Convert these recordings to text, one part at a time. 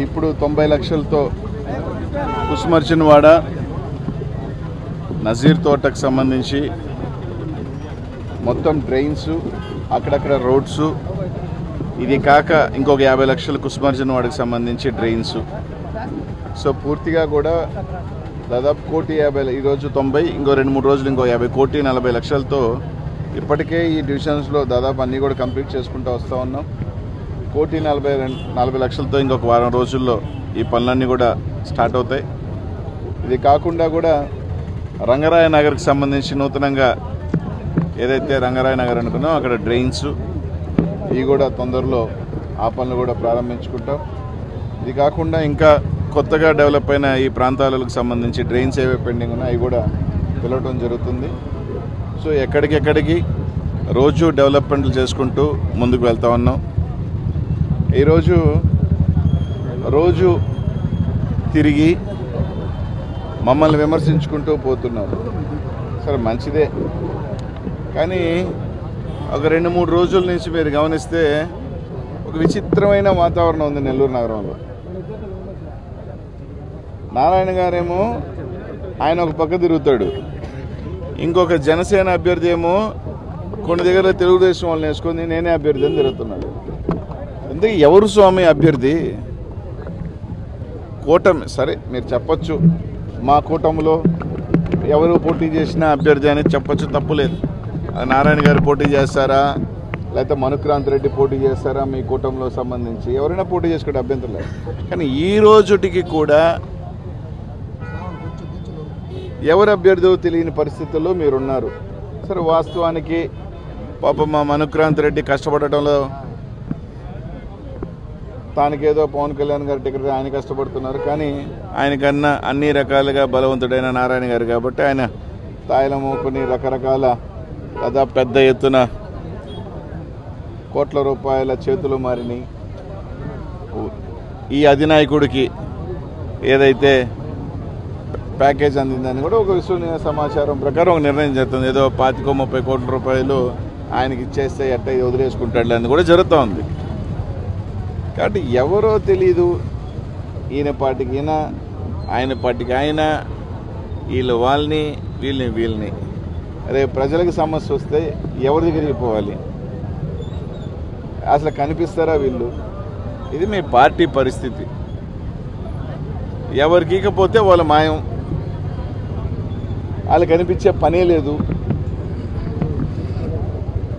ఇప్పుడు 90 లక్షలతో కుసుమర్చినవాడ నజీర్ తోటకు సంబంధించి మొత్తం డ్రైన్స్, అక్కడక్కడ రోడ్స్, ఇది కాక ఇంకొక 50 లక్షలు కుసుమర్చినవాడకి సంబంధించి డ్రైన్స్. సో పూర్తిగా కూడా దాదాపు 1,50,00,000, ఈరోజు 90, ఇంకో 2-3 రోజులు ఇంకో 50, 1,40,00,000 లక్షలతో ఇప్పటికే ఈ డివిజన్స్లో దాదాపు అన్నీ కూడా కంప్లీట్ చేసుకుంటూ వస్తూ ఉన్నాం. 1,40,00,000 లక్షలతో ఇంకొక వారం రోజుల్లో ఈ పనులన్నీ కూడా స్టార్ట్ అవుతాయి. ఇది కాకుండా కూడా రంగరాయ నగర్కి సంబంధించి నూతనంగా ఏదైతే రంగరాయ నగర్ అనుకున్నామో అక్కడ డ్రైన్స్ ఇవి కూడా తొందరలో ఆ పనులు కూడా ప్రారంభించుకుంటాం. ఇది కాకుండా ఇంకా కొత్తగా డెవలప్ అయిన ఈ ప్రాంతాలకు సంబంధించి డ్రైన్స్ ఏవే పెండింగ్ ఉన్నాయో అవి కూడా పిలవటం జరుగుతుంది. సో ఎక్కడికెక్కడికి రోజు డెవలప్మెంట్లు చేసుకుంటూ ముందుకు వెళ్తా ఉన్నాం. ఈరోజు రోజు తిరిగి మమ్మల్ని విమర్శించుకుంటూ పోతున్నారు. సరే మంచిదే, కానీ ఒక 2-3 రోజుల నుంచి మీరు గమనిస్తే ఒక విచిత్రమైన వాతావరణం ఉంది నెల్లూరు నగరంలో. నారాయణ గారేమో ఆయన ఒక పక్క తిరుగుతాడు, ఇంకొక జనసేన అభ్యర్థి ఏమో కొన్ని దగ్గర తెలుగుదేశం వాళ్ళని వేసుకొని నేనే అభ్యర్థి అని తిరుగుతున్నాడు. అందుకే ఎవరు స్వామి అభ్యర్థి? కూటమి సరే మీరు చెప్పచ్చు, మా కూటమిలో ఎవరు పోటీ చేసినా అభ్యర్థి అని చెప్పచ్చు, తప్పులేదు. నారాయణ గారు పోటీ చేస్తారా, లేకపోతే మనుక్రాంత్ రెడ్డి పోటీ చేస్తారా, మీ కూటమిలో సంబంధించి ఎవరైనా పోటీ చేసుకుంటే అభ్యంతరం లేదు. కానీ ఈ రోజుటికి కూడా ఎవరు అభ్యర్థో తెలియని పరిస్థితుల్లో మీరున్నారు. సరే వాస్తవానికి పాపం మా మనుక్రాంత్ రెడ్డి కష్టపడటంలో తానికేదో పవన్ కళ్యాణ్ గారి టికెట్ ఆయన కష్టపడుతున్నారు, కానీ ఆయనకన్నా అన్ని రకాలుగా బలవంతుడైన నారాయణ గారు కాబట్టి ఆయన తాయిలము కొన్ని రకరకాల దాదాపు పెద్ద ఎత్తున కోట్ల రూపాయల చేతులు మారినాయి. ఈ అధినాయకుడికి ఏదైతే ప్యాకేజ్ అందిందని కూడా ఒక విశ్వసనీయ సమాచారం ప్రకారం ఒక నిర్ణయం జరుగుతుంది. ఏదో 25-30 కోట్ల రూపాయలు ఆయనకి ఇచ్చేస్తే ఎట్ట ఇది వదిలేసుకుంటాడు అని కూడా జరుగుతూ ఉంది. కాబట్టి ఎవరో తెలీదు, ఈయన పార్టీకి ఈయన, ఆయన పార్టీకి ఆయన, వీళ్ళు వాళ్ళని వీళ్ళని. అదే ప్రజలకు సమస్య వస్తే ఎవరి దగ్గరికి పోవాలి? అసలు కనిపిస్తారా వీళ్ళు? ఇది మీ పార్టీ పరిస్థితి. ఎవరికి ఇకపోతే వాళ్ళ మాయం, వాళ్ళు కనిపించే పనే లేదు.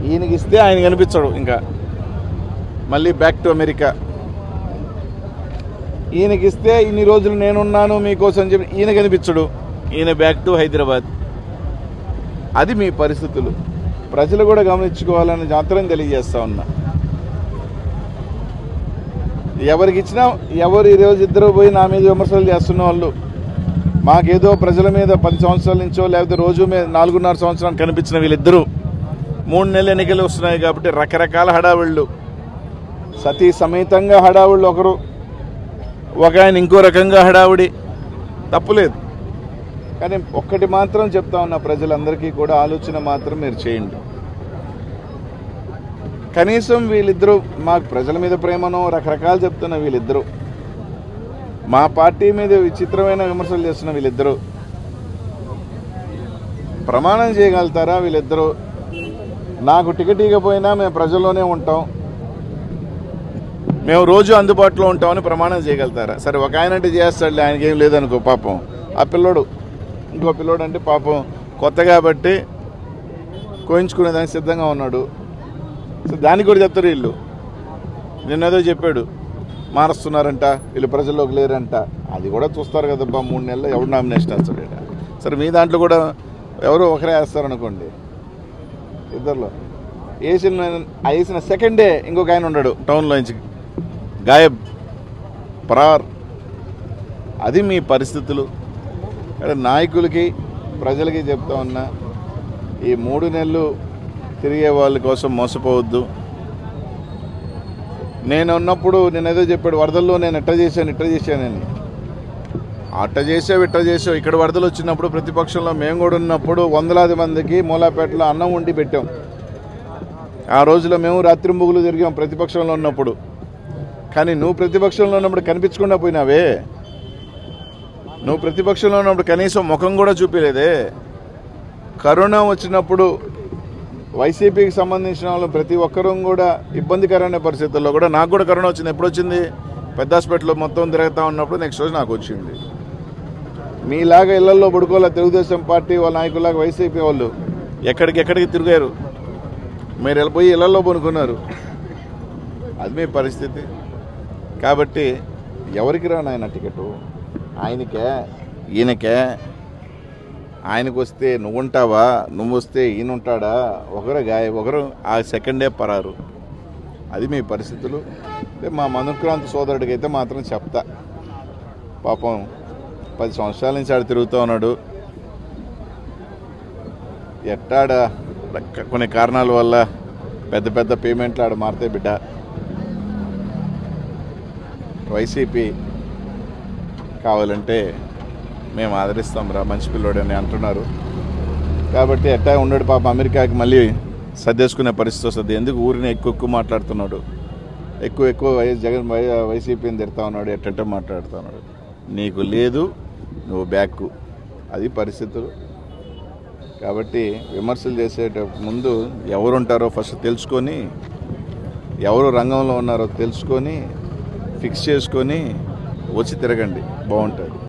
ఈయనకి ఇస్తే ఆయన కనిపించడు, ఇంకా మళ్ళీ బ్యాక్ టు అమెరికా. ఈయనకి ఇస్తే ఇన్ని రోజులు నేనున్నాను మీకోసం చెప్పి ఈయన కనిపించడు, ఈయన బ్యాక్ టు హైదరాబాద్. అది మీ పరిస్థితులు. ప్రజలు కూడా గమనించుకోవాలని మాత్రం తెలియజేస్తా ఉన్నా. ఎవరికి ఇచ్చినా ఎవరు ఈరోజు ఇద్దరు పోయి నా మీద విమర్శలు చేస్తున్న వాళ్ళు, మాకేదో ప్రజల మీద 10 సంవత్సరాల నుంచో లేకపోతే రోజు మీద 4.5 సంవత్సరాలు కనిపించిన వీళ్ళిద్దరూ 3 నెలలు ఎన్నికలు వస్తున్నాయి కాబట్టి రకరకాల హడావిళ్ళు, సతీ సమేతంగా హడావిళ్ళు, ఒకరు ఒక ఆయన ఇంకో రకంగా హడావిడి, తప్పులేదు. కానీ ఒక్కటి మాత్రం చెప్తా ఉన్నా, ప్రజలందరికీ కూడా ఆలోచన మాత్రం మీరు చేయండి. కనీసం వీళ్ళిద్దరూ మాకు ప్రజల మీద ప్రేమనో రకరకాలు చెప్తున్న వీళ్ళిద్దరూ, మా పార్టీ మీద విచిత్రమైన విమర్శలు చేస్తున్న వీళ్ళిద్దరూ ప్రమాణం చేయగలుగుతారా? వీళ్ళిద్దరూ నాకు టికెట్ ఇవ్వకపోయినా మేము ప్రజల్లోనే ఉంటాం, మేము రోజు అందుబాటులో ఉంటామని ప్రమాణం చేయగలుగుతారా? సరే ఒక ఆయన అంటే చేస్తాడులే, ఆయనకేం లేదనుకో, పాపం ఆ పిల్లోడు ఇంకో పిల్లోడు అంటే పాపం కొత్త కాబట్టి కోయించుకునేదానికి సిద్ధంగా ఉన్నాడు. సో దానికి కూడా చెప్తారు వీళ్ళు. నిన్నేదో చెప్పాడు, మారుస్తున్నారంట, వీళ్ళు ప్రజల్లోకి లేరంట. అది కూడా చూస్తారు కదబ్బా, 3 నెలలు ఎవరు నామినేషన్ వేస్తాడు. సరే మీ దాంట్లో కూడా ఎవరో ఒకరే వేస్తారనుకోండి, ఇద్దరులో వేసిన సెకండ్ డే ఇంకొక ఆయన ఉన్నాడు టౌన్లోంచి గాయబ్ పరార్. అది మీ పరిస్థితులు. నాయకులకి ప్రజలకి చెప్తా ఉన్నా, ఈ 3 నెలలు తిరిగే వాళ్ళ కోసం మోసపోవద్దు. నేను ఉన్నప్పుడు నేనేదో చెప్పాడు, వరదల్లో నేను ఇట్ట చేశానని. అట్ట చేసావు ఇట్ట చేసావు. ఇక్కడ వరదలు వచ్చినప్పుడు ప్రతిపక్షంలో మేము కూడా ఉన్నప్పుడు వందలాది మందికి మూలాపేటలో అన్నం వండి పెట్టాం. ఆ రోజులో మేము రాత్రింబుగులు తిరిగాం ప్రతిపక్షంలో ఉన్నప్పుడు. కానీ నువ్వు ప్రతిపక్షంలో ఉన్నప్పుడు కనిపించకుండా పోయినావే. నువ్వు ప్రతిపక్షంలో ఉన్నప్పుడు కనీసం ముఖం కూడా చూపించలేదే. కరోనా వచ్చినప్పుడు వైసీపీకి సంబంధించిన వాళ్ళు ప్రతి ఒక్కరూ కూడా ఇబ్బందికరమైన పరిస్థితుల్లో కూడా, నాకు కూడా కరోనా వచ్చింది. ఎప్పుడు వచ్చింది? పెద్ద హాస్పిటల్లో మొత్తం తిరుగుతూ ఉన్నప్పుడు నెక్స్ట్ రోజు నాకు వచ్చింది. మీలాగా ఇళ్లలో పడుకోలే తెలుగుదేశం పార్టీ వాళ్ళ నాయకులాగా వైసీపీ వాళ్ళు ఎక్కడికెక్కడికి తిరిగారు. మీరు వెళ్ళిపోయి ఇళ్లలో పడుకున్నారు. అది మీ పరిస్థితి. కాబట్టి ఎవరికి రా నాయన టికెట్? ఆయనకే, ఈయనకే? ఆయనకు వస్తే నువ్వు ఉంటావా? నువ్వు వస్తే ఈయన ఉంటాడా? ఒకరు ఆ సెకండే పరారు. అది మీ పరిస్థితులు. మా మనుక్రాంత్ సోదరుడికి అయితే మాత్రం చెప్తా, పాపం 10 సంవత్సరాల నుంచి ఆడ తిరుగుతూ ఉన్నాడు. ఎట్టాడ కొన్ని కారణాల వల్ల పెద్ద పెద్ద పేమెంట్లు ఆడ మారుతాయి బిడ్డ. వైసీపీ కావాలంటే మేము ఆదరిస్తాం రా, మంచి పిల్లోడని అంటున్నారు. కాబట్టి ఎట్టా ఉన్నాడు పాప, అమెరికాకి మళ్ళీ సర్దేసుకునే పరిస్థితి వస్తుంది. ఎందుకు ఊరిని ఎక్కువ మాట్లాడుతున్నాడు, ఎక్కువ వైసీపీని తిడతా ఉన్నాడు, ఎట్టంటే మాట్లాడుతూ ఉన్నాడు. నీకు లేదు, నువ్వు బ్యాక్. అది పరిస్థితులు. కాబట్టి విమర్శలు చేసేటప్పుడు ముందు ఎవరు ఉంటారో ఫస్ట్ తెలుసుకొని, ఎవరు రంగంలో ఉన్నారో తెలుసుకొని ఫిక్స్ చేసుకొని వచ్చి తిరగండి, బాగుంటుంది.